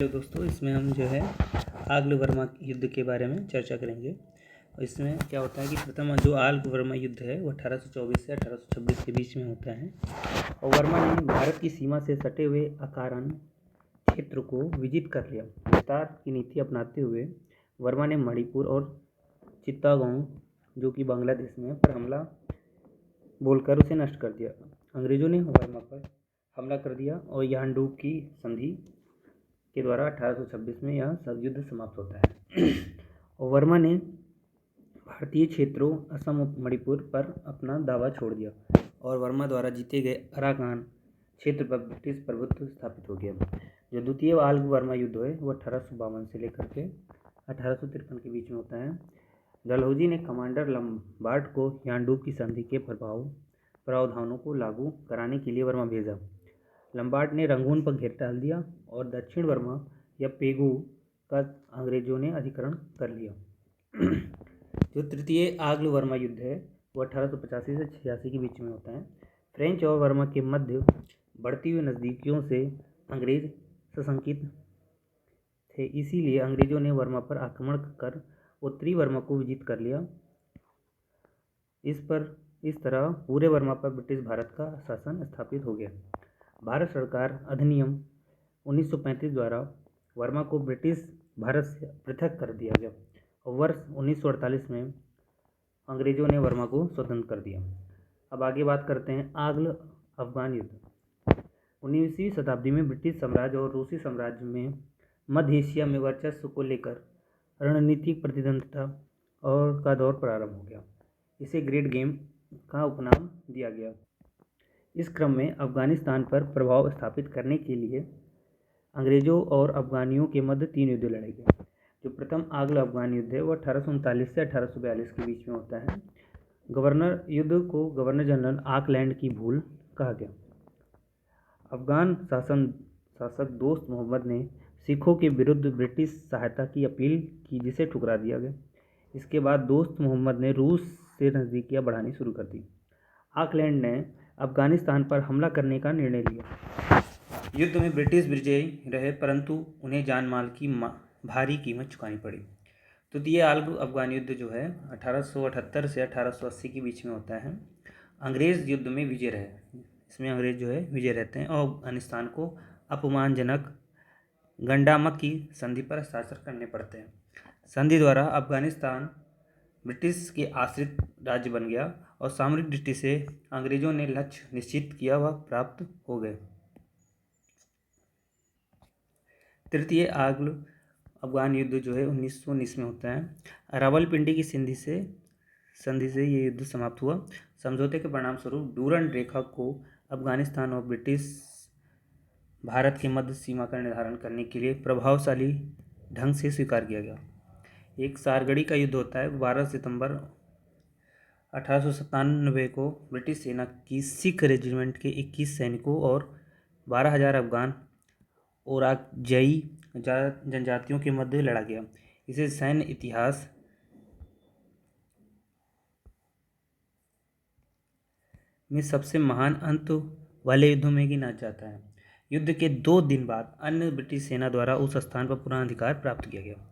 Hello दोस्तों, इसमें हम जो है आंग्ल वर्मा युद्ध के बारे में चर्चा करेंगे। और इसमें क्या होता है कि प्रथम जो आंग्ल वर्मा युद्ध है वो 1824 से 1826 के बीच में होता है। और वर्मा ने भारत की सीमा से सटे हुए अकारण क्षेत्र को विजित कर लिया। विस्तार की नीति अपनाते हुए वर्मा ने मणिपुर और चित्तागोंग, जो कि बांग्लादेश में, पर हमला बोलकर उसे नष्ट कर दिया। अंग्रेजों ने वर्मा पर हमला कर दिया और यानडूब की संधि के द्वारा 1826 में यह सब युद्ध समाप्त होता है। और वर्मा ने भारतीय क्षेत्रों असम और मणिपुर पर अपना दावा छोड़ दिया और वर्मा द्वारा जीते गए अराकान क्षेत्र पर ब्रिटिश प्रभुत्व स्थापित हो गया। जो द्वितीय आंग्ल वर्मा युद्ध है वो 1852 से लेकर के 1853 के बीच में होता है। डलहौजी ने कमांडर लम्बार्ड को यानडूब की संधि के प्रावधानों को लागू कराने के लिए वर्मा भेजा। लम्बार्ड ने रंगून पर घेर डाल दिया और दक्षिण वर्मा या पेगू का अंग्रेजों ने अधिकरण कर लिया। जो तृतीय आंग्ल वर्मा युद्ध है वो 1885 से 86 के बीच में होता है। फ्रेंच और वर्मा के मध्य बढ़ती हुई नज़दीकियों से अंग्रेज सशंकित थे, इसीलिए अंग्रेजों ने वर्मा पर आक्रमण कर उत्तरी वर्मा को विजित कर लिया। इस तरह पूरे वर्मा पर ब्रिटिश भारत का शासन स्थापित हो गया। भारत सरकार अधिनियम 1935 द्वारा वर्मा को ब्रिटिश भारत से पृथक कर दिया गया और वर्ष 1948 में अंग्रेजों ने वर्मा को स्वतंत्र कर दिया। अब आगे बात करते हैं आंग्ल अफगान युद्ध। 19वीं शताब्दी में ब्रिटिश साम्राज्य और रूसी साम्राज्य में मध्य एशिया में वर्चस्व को लेकर रणनीतिक प्रतिद्वंद्विता और का दौर प्रारंभ हो गया। इसे ग्रेट गेम का उपनाम दिया गया। इस क्रम में अफगानिस्तान पर प्रभाव स्थापित करने के लिए अंग्रेजों और अफगानियों के मध्य 3 युद्ध लड़े गए। जो प्रथम आंग्ल अफगान युद्ध है वो 1839 से 1842 के बीच में होता है। गवर्नर युद्ध को गवर्नर जनरल ऑकलैंड की भूल कहा गया। अफगान शासक दोस्त मोहम्मद ने सिखों के विरुद्ध ब्रिटिश सहायता की अपील की, जिसे ठुकरा दिया गया। इसके बाद दोस्त मोहम्मद ने रूस से नज़दीकियां बढ़ानी शुरू कर दी। ऑकलैंड ने अफगानिस्तान पर हमला करने का निर्णय लिया। युद्ध में ब्रिटिश विजयी रहे, परंतु उन्हें जान माल की भारी कीमत चुकानी पड़ी। तृतीय आंग्ल अफगान युद्ध जो है 1878 से 1880 के बीच में होता है। अंग्रेज युद्ध में विजय रहे। इसमें अंग्रेज जो है विजय रहते हैं और अफगानिस्तान को अपमानजनक गंडामक की संधि पर हस्ताक्षर करने पड़ते हैं। संधि द्वारा अफगानिस्तान ब्रिटिश के आश्रित राज्य बन गया और सामरिक दृष्टि से अंग्रेजों ने लक्ष्य निश्चित किया वह प्राप्त हो गए। तृतीय आंग्ल अफगान युद्ध जो है 1919 में होता है। रावलपिंडी की संधि से ये युद्ध समाप्त हुआ। समझौते के परिणाम स्वरूप डूरंड रेखा को अफगानिस्तान और ब्रिटिश भारत के मध्य सीमा का निर्धारण करने के लिए प्रभावशाली ढंग से स्वीकार किया गया। एक सारगढ़ी का युद्ध होता है। 12 सितंबर 1897 को ब्रिटिश सेना की सिख रेजिमेंट के 21 सैनिकों और 12,000 अफगान ओराकजई जनजातियों के मध्य लड़ा गया। इसे सैन्य इतिहास में सबसे महान अंत वाले युद्धों में गिना जाता है। युद्ध के 2 दिन बाद अन्य ब्रिटिश सेना द्वारा उस स्थान पर पुनः अधिकार प्राप्त किया गया।